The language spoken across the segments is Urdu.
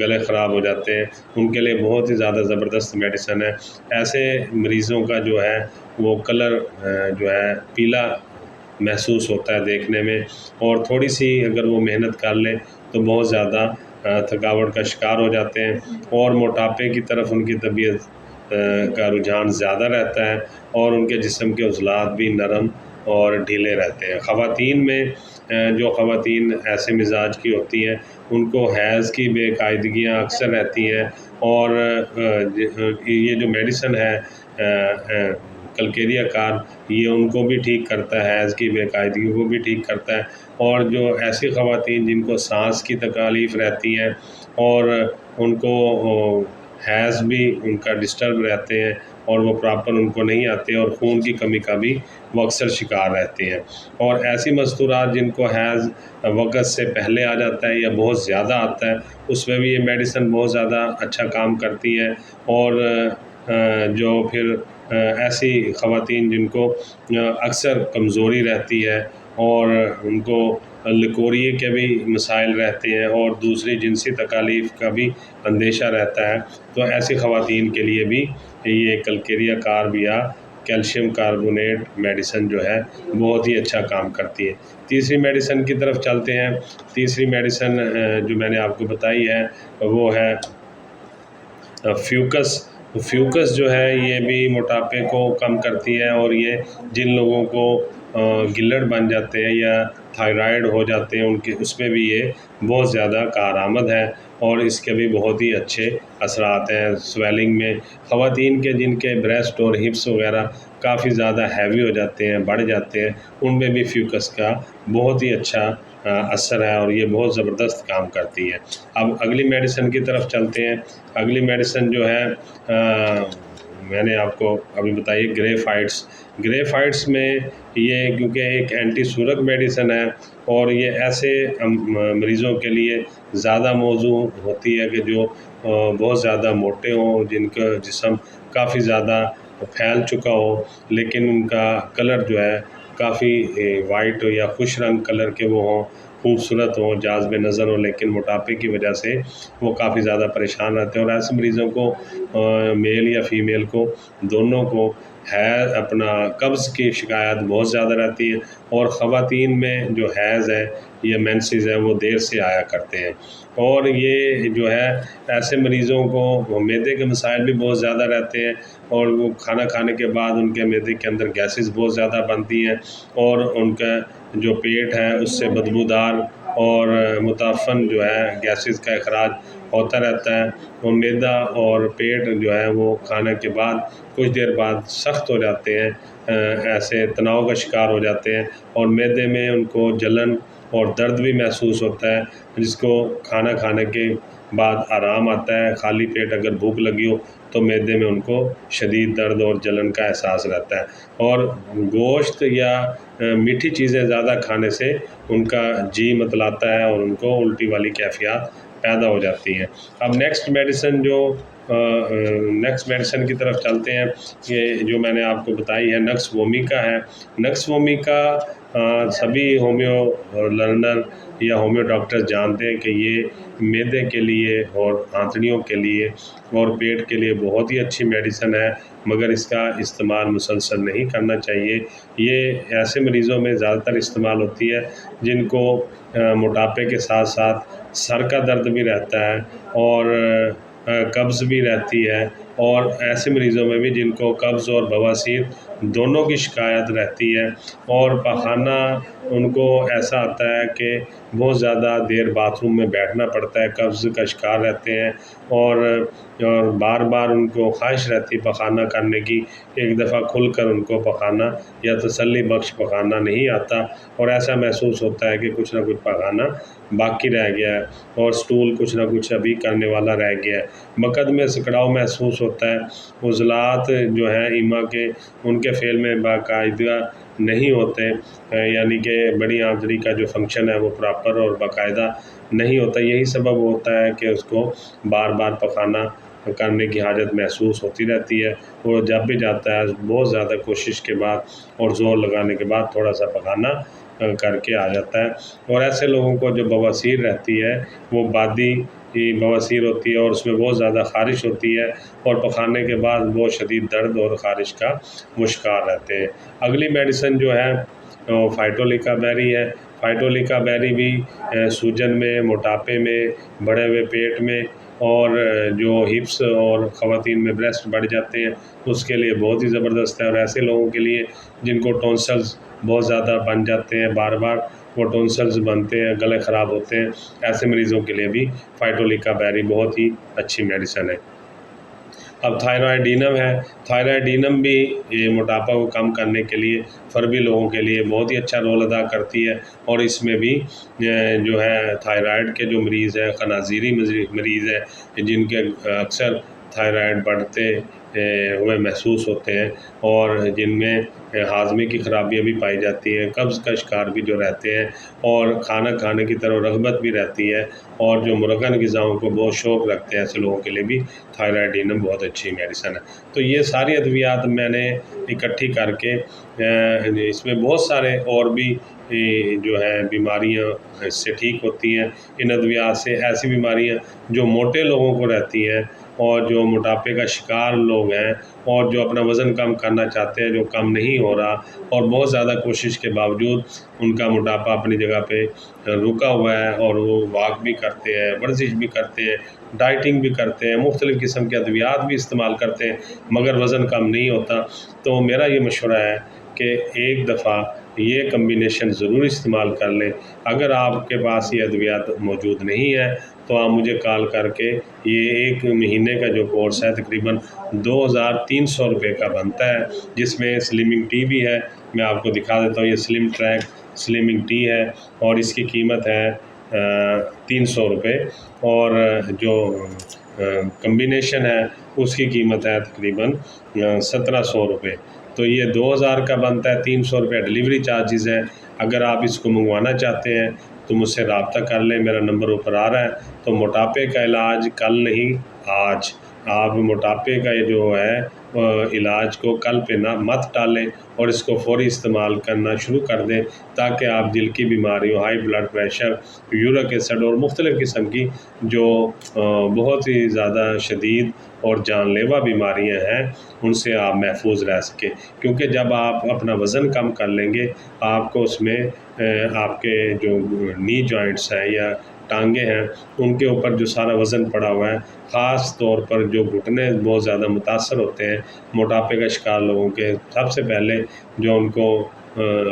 گلے خراب ہو جاتے ہیں، ان کے لیے بہت ہی زیادہ زبردست میڈیسن ہے۔ ایسے مریضوں کا جو ہے وہ کلر جو ہے پیلا محسوس ہوتا ہے دیکھنے میں، اور تھوڑی سی اگر وہ محنت کر لیں تو بہت زیادہ تھکاوٹ کا شکار ہو جاتے ہیں، اور موٹاپے کی طرف ان کی طبیعت کا رجحان زیادہ رہتا ہے، اور ان کے جسم کے عضلات بھی نرم اور ڈھیلے رہتے ہیں۔ خواتین میں جو خواتین ایسے مزاج کی ہوتی ہیں ان کو حیض کی بے قاعدگیاں اکثر رہتی ہیں، اور یہ جو میڈیسن ہے کلکیریا کارب، یہ ان کو بھی ٹھیک کرتا ہے، حیض کی بے قاعدگی کو بھی ٹھیک کرتا ہے، اور جو ایسی خواتین جن کو سانس کی تکالیف رہتی ہیں اور ان کو حیض بھی ان کا ڈسٹرب رہتے ہیں اور وہ پراپر ان کو نہیں آتے، اور خون کی کمی کا بھی وہ اکثر شکار رہتے ہیں، اور ایسی مستورات جن کو حیض وقت سے پہلے آ جاتا ہے یا بہت زیادہ آتا ہے، اس میں بھی یہ میڈیسن بہت زیادہ اچھا کام کرتی ہے۔ اور جو پھر ایسی خواتین جن کو اکثر کمزوری رہتی ہے اور ان کو لکوریے کے بھی مسائل رہتے ہیں اور دوسری جنسی تکالیف کا بھی اندیشہ رہتا ہے، تو ایسی خواتین کے لیے بھی یہ کلکیریا کارب یا کیلشیم کاربونیٹ میڈیسن جو ہے بہت ہی اچھا کام کرتی ہے۔ تیسری میڈیسن کی طرف چلتے ہیں۔ تیسری میڈیسن جو میں نے آپ کو بتائی ہے وہ ہے فیوکس۔ فیوکس جو ہے یہ بھی موٹاپے کو کم کرتی ہے، اور یہ جن لوگوں کو گلڑ بن جاتے ہیں یا تھائرائیڈ ہو جاتے ہیں ان کے اس میں بھی یہ بہت زیادہ کارآمد ہے، اور اس کے بھی بہت ہی اچھے اثرات ہیں سویلنگ میں۔ خواتین کے جن کے بریسٹ اور ہپس وغیرہ کافی زیادہ ہیوی ہو جاتے ہیں، بڑھ جاتے ہیں، ان میں بھی فیوکس کا بہت ہی اچھا اثر ہے، اور یہ بہت زبردست کام کرتی ہے۔ اب اگلی میڈیسن کی طرف چلتے ہیں۔ اگلی میڈیسن جو ہے میں نے آپ کو ابھی بتائی گریفائٹس۔ گریفائٹس میں یہ کیونکہ ایک اینٹی سورک میڈیسن ہے، اور یہ ایسے مریضوں کے لیے زیادہ موزوں ہوتی ہے کہ جو بہت زیادہ موٹے ہوں، جن کا جسم کافی زیادہ پھیل چکا ہو، لیکن ان کا کلر جو ہے کافی وائٹ یا خوش رنگ کلر کے وہ ہوں، خوبصورت ہوں، جاذب نظر ہوں، لیکن موٹاپے کی وجہ سے وہ کافی زیادہ پریشان رہتے ہیں۔ اور ایسے مریضوں کو میل یا فیمیل کو دونوں کو اپنا قبض کی شکایت بہت زیادہ رہتی ہے، اور خواتین میں جو حیض ہے یا مینسز ہے وہ دیر سے آیا کرتے ہیں، اور یہ جو ہے ایسے مریضوں کو معدے کے مسائل بھی بہت زیادہ رہتے ہیں، اور وہ کھانا کھانے کے بعد ان کے معدے کے اندر گیسز بہت زیادہ بنتی ہیں، اور ان کا جو پیٹ ہے اس سے بدبودار اور متعفن جو ہے گیسز کا اخراج ہوتا رہتا ہے، اور معدہ اور پیٹ جو ہے وہ کھانے کے بعد کچھ دیر بعد سخت ہو جاتے ہیں، ایسے تناؤ کا شکار ہو جاتے ہیں، اور معدے میں ان کو جلن اور درد بھی محسوس ہوتا ہے، جس کو کھانا کھانے کے بعد آرام آتا ہے۔ خالی پیٹ اگر بھوک لگی ہو تو معدے میں ان کو شدید درد اور جلن کا احساس رہتا ہے، اور گوشت یا میٹھی چیزیں زیادہ کھانے سے ان کا جی متلاتا ہے اور ان کو الٹی والی کیفیات پیدا ہو جاتی ہیں۔ اب نیکسٹ میڈیسن کی طرف چلتے ہیں۔ یہ جو میں نے آپ کو بتائی ہے نکس وومیکا ہے۔ نکس وومیکا سبھی ہومیو لرنر یا ہومیو ڈاکٹر جانتے ہیں کہ یہ معدے کے لیے اور آنتڑیوں کے لیے اور پیٹ کے لیے بہت ہی اچھی میڈیسن ہے، مگر اس کا استعمال مسلسل نہیں کرنا چاہیے۔ یہ ایسے مریضوں میں زیادہ تر استعمال ہوتی ہے جن کو موٹاپے کے ساتھ ساتھ سر کا درد بھی رہتا ہے اور قبض بھی رہتی ہے، اور ایسے مریضوں میں بھی جن کو قبض اور بواسیر دونوں کی شکایت رہتی ہے، اور پاخانہ ان کو ایسا آتا ہے کہ بہت زیادہ دیر باتھ روم میں بیٹھنا پڑتا ہے، قبض کا شکار رہتے ہیں، اور بار بار ان کو خواہش رہتی ہے پاخانہ کرنے کی، ایک دفعہ کھل کر ان کو پاخانہ یا تسلی بخش پاخانہ نہیں آتا، اور ایسا محسوس ہوتا ہے کہ کچھ نہ کچھ پاخانہ باقی رہ گیا ہے اور سٹول کچھ نہ کچھ ابھی کرنے والا رہ گیا ہے۔ مقد میں سکڑاؤ محسوس ہوتا ہے، عضلات جو ہیں ایما کے ان کے فعل میں باقاعدہ نہیں ہوتے، یعنی کہ بڑی آنتڑی کا جو فنکشن ہے وہ پراپر اور باقاعدہ نہیں ہوتا۔ یہی سبب ہوتا ہے کہ اس کو بار بار پاخانہ کرنے کی حاجت محسوس ہوتی رہتی ہے، اور جب بھی جاتا ہے بہت زیادہ کوشش کے بعد اور زور لگانے کے بعد تھوڑا سا پاخانہ کر کے آ جاتا ہے۔ اور ایسے لوگوں کو جو بواسیر رہتی ہے وہ بادی بواسیر ہوتی ہے اور اس میں بہت زیادہ خارش ہوتی ہے اور پخانے کے بعد بہت شدید درد اور خارش کا وہ شکار رہتے ہیں۔ اگلی میڈیسن جو ہے فائٹولیکا بیری ہے۔ فائٹولیکا بیری بھی سوجن میں، موٹاپے میں، بڑھے ہوئے پیٹ میں اور جو ہپس اور خواتین میں بریسٹ بڑھ جاتے ہیں اس کے لیے بہت ہی زبردست ہے۔ اور ایسے لوگوں کے لیے جن کو ٹونسلز بہت زیادہ بن جاتے ہیں، بار بار وہ ٹونسلز بنتے ہیں، گلے خراب ہوتے ہیں، ایسے مریضوں کے لیے بھی فائٹولیکا بیری بہت ہی اچھی میڈیسن ہے۔ اب تھائرائیڈینم ہے۔ تھائرائیڈینم بھی یہ موٹاپا کو کم کرنے کے لیے فربی لوگوں کے لیے بہت ہی اچھا رول ادا کرتی ہے اور اس میں بھی جو ہے تھائرائیڈ کے جو مریض ہیں، خنازیری مریض ہیں جن کے اکثر تھائرائیڈ بڑھتے ہوئے محسوس ہوتے ہیں اور جن میں ہاضمے کی خرابیاں بھی پائی جاتی ہیں، قبض کا شکار بھی جو رہتے ہیں اور کھانا کھانے کی طرف رغبت بھی رہتی ہے اور جو مرغن غذاؤں کو بہت شوق رکھتے ہیں، ایسے لوگوں کے لیے بھی تھائرائیڈینم بہت اچھی میڈیسن ہے۔ تو یہ ساری ادویات میں نے اکٹھی کر کے اس میں بہت سارے اور بھی جو ہے بیماریاں اس سے ٹھیک ہوتی ہیں ان ادویات سے۔ ایسی بیماریاں جو موٹے لوگوں کو رہتی ہیں اور جو موٹاپے کا شکار لوگ ہیں اور جو اپنا وزن کم کرنا چاہتے ہیں، جو کم نہیں ہو رہا اور بہت زیادہ کوشش کے باوجود ان کا موٹاپا اپنی جگہ پہ رکا ہوا ہے اور وہ واک بھی کرتے ہیں، ورزش بھی کرتے ہیں، ڈائٹنگ بھی کرتے ہیں، مختلف قسم کے ادویات بھی استعمال کرتے ہیں مگر وزن کم نہیں ہوتا، تو میرا یہ مشورہ ہے کہ ایک دفعہ یہ کمبینیشن ضرور استعمال کر لیں۔ اگر آپ کے پاس یہ ادویات موجود نہیں ہے تو آپ مجھے کال کر کے یہ 1 مہینے کا جو کورس ہے تقریباً 2300 روپے کا بنتا ہے، جس میں سلمنگ ٹی بھی ہے۔ میں آپ کو دکھا دیتا ہوں، یہ سلم ٹریک سلمنگ ٹی ہے اور اس کی قیمت ہے 300 روپے اور جو کمبینیشن ہے اس کی قیمت ہے تقریباً 1700 روپے۔ تو یہ 2000 کا بنتا ہے، 300 روپے ڈلیوری چارجز ہیں۔ اگر آپ اس کو منگوانا چاہتے ہیں تو مجھ سے رابطہ کر لیں، میرا نمبر اوپر آ رہا ہے۔ تو موٹاپے کا علاج کل نہیں آج، آپ موٹاپے کا یہ جو ہے علاج کو کل پہ نہ مت ٹالیں اور اس کو فوری استعمال کرنا شروع کر دیں تاکہ آپ دل کی بیماریوں، high blood pressure, uric acid اور مختلف قسم کی جو بہت ہی زیادہ شدید اور جان لیوا بیماریاں ہیں ان سے آپ محفوظ رہ سکیں۔ کیونکہ جب آپ اپنا وزن کم کر لیں گے آپ کو اس میں آپ کے جو نی جوائنٹس ہیں یا ٹانگیں ہیں ان کے اوپر جو سارا وزن پڑا ہوا ہے، خاص طور پر جو گھٹنے بہت زیادہ متاثر ہوتے ہیں موٹاپے کا شکار لوگوں کے، سب سے پہلے جو ان کو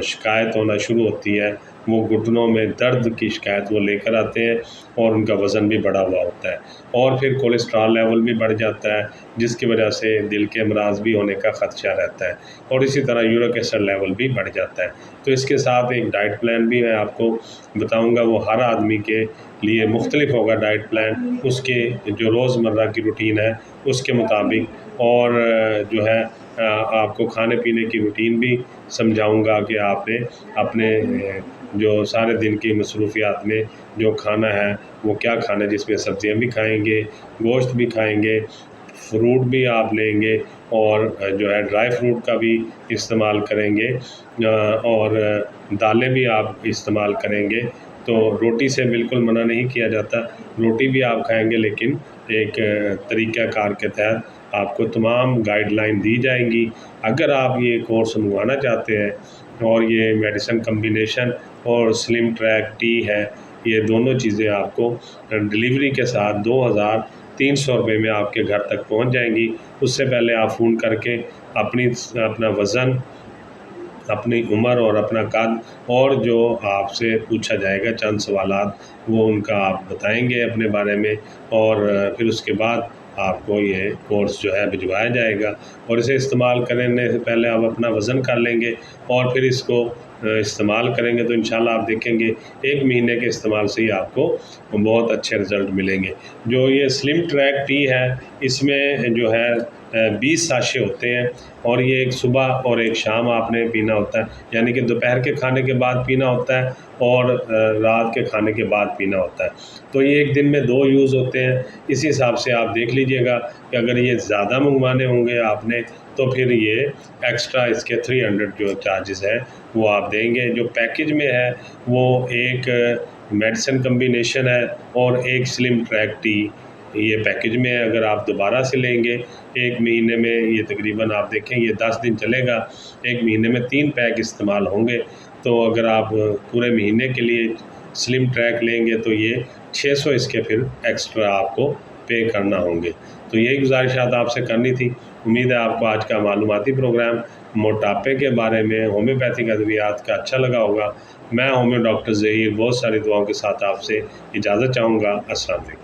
شکایت ہونا شروع ہوتی ہے وہ گھٹنوں میں درد کی شکایت وہ لے کر آتے ہیں اور ان کا وزن بھی بڑھا ہوا ہوتا ہے اور پھر کولیسٹرول لیول بھی بڑھ جاتا ہے جس کی وجہ سے دل کے امراض بھی ہونے کا خدشہ رہتا ہے اور اسی طرح یورک ایسڈ لیول بھی بڑھ جاتا ہے۔ تو اس کے ساتھ ایک ڈائٹ پلان بھی میں آپ کو بتاؤں گا، وہ ہر آدمی کے لیے مختلف ہوگا ڈائٹ پلان، اس کے جو روزمرہ کی روٹین ہے اس کے مطابق، اور جو ہے آپ کو کھانے پینے کی روٹین بھی سمجھاؤں گا کہ آپ نے اپنے جو سارے دن کی مصروفیات میں جو کھانا ہے وہ کیا کھانا ہے، جس میں سبزیاں بھی کھائیں گے، گوشت بھی کھائیں گے، فروٹ بھی آپ لیں گے اور جو ہے ڈرائی فروٹ کا بھی استعمال کریں گے اور دالیں بھی آپ استعمال کریں گے۔ تو روٹی سے بالکل منع نہیں کیا جاتا، روٹی بھی آپ کھائیں گے لیکن ایک طریقہ کار کے تحت آپ کو تمام گائیڈ لائن دی جائیں گی۔ اگر آپ یہ کورس منگوانا چاہتے ہیں اور یہ میڈیسن کمبینیشن اور سلم ٹریک ٹی ہے، یہ دونوں چیزیں آپ کو ڈلیوری کے ساتھ 2300 روپے میں آپ کے گھر تک پہنچ جائیں گی۔ اس سے پہلے آپ فون کر کے اپنا وزن، اپنی عمر اور اپنا قد اور جو آپ سے پوچھا جائے گا چند سوالات وہ ان کا آپ بتائیں گے اپنے بارے میں، اور پھر اس کے بعد آپ کو یہ کورس جو ہے بھجوایا جائے گا اور اسے استعمال کرنے سے پہلے آپ اپنا وزن کر لیں گے اور پھر اس کو استعمال کریں گے تو انشاءاللہ آپ دیکھیں گے 1 مہینے کے استعمال سے ہی آپ کو بہت اچھے رزلٹ ملیں گے۔ جو یہ سلم ٹریک ٹی ہے اس میں جو ہے 20 ساشے ہوتے ہیں اور یہ ایک صبح اور ایک شام آپ نے پینا ہوتا ہے، یعنی کہ دوپہر کے کھانے کے بعد پینا ہوتا ہے اور رات کے کھانے کے بعد پینا ہوتا ہے۔ تو یہ ایک دن میں 2 یوز ہوتے ہیں۔ اسی حساب سے آپ دیکھ لیجئے گا کہ اگر یہ زیادہ منگوانے ہوں گے آپ نے تو پھر یہ ایکسٹرا اس کے 300 جو چارجز ہیں وہ آپ دیں گے۔ جو پیکج میں ہے وہ ایک میڈیسن کمبینیشن ہے اور ایک سلم ٹریک ٹی یہ پیکج میں ہے۔ اگر آپ دوبارہ سے لیں گے ایک مہینے میں یہ تقریباً آپ دیکھیں یہ 10 دن چلے گا، ایک مہینے میں 3 پیک استعمال ہوں گے۔ تو اگر آپ پورے مہینے کے لیے سلم ٹریک لیں گے تو یہ 600 اس کے پھر ایکسٹرا آپ کو پے کرنا ہوں گے۔ تو یہی گزارشات آپ سے کرنی تھی۔ امید ہے آپ کو آج کا معلوماتی پروگرام موٹاپے کے بارے میں ہومیوپیتھک ادویات کا اچھا لگا ہوگا۔ میں ہومیو ڈاکٹر ظہیر بہت ساری دعاؤں کے ساتھ آپ سے اجازت چاہوں گا۔ السلام علیکم۔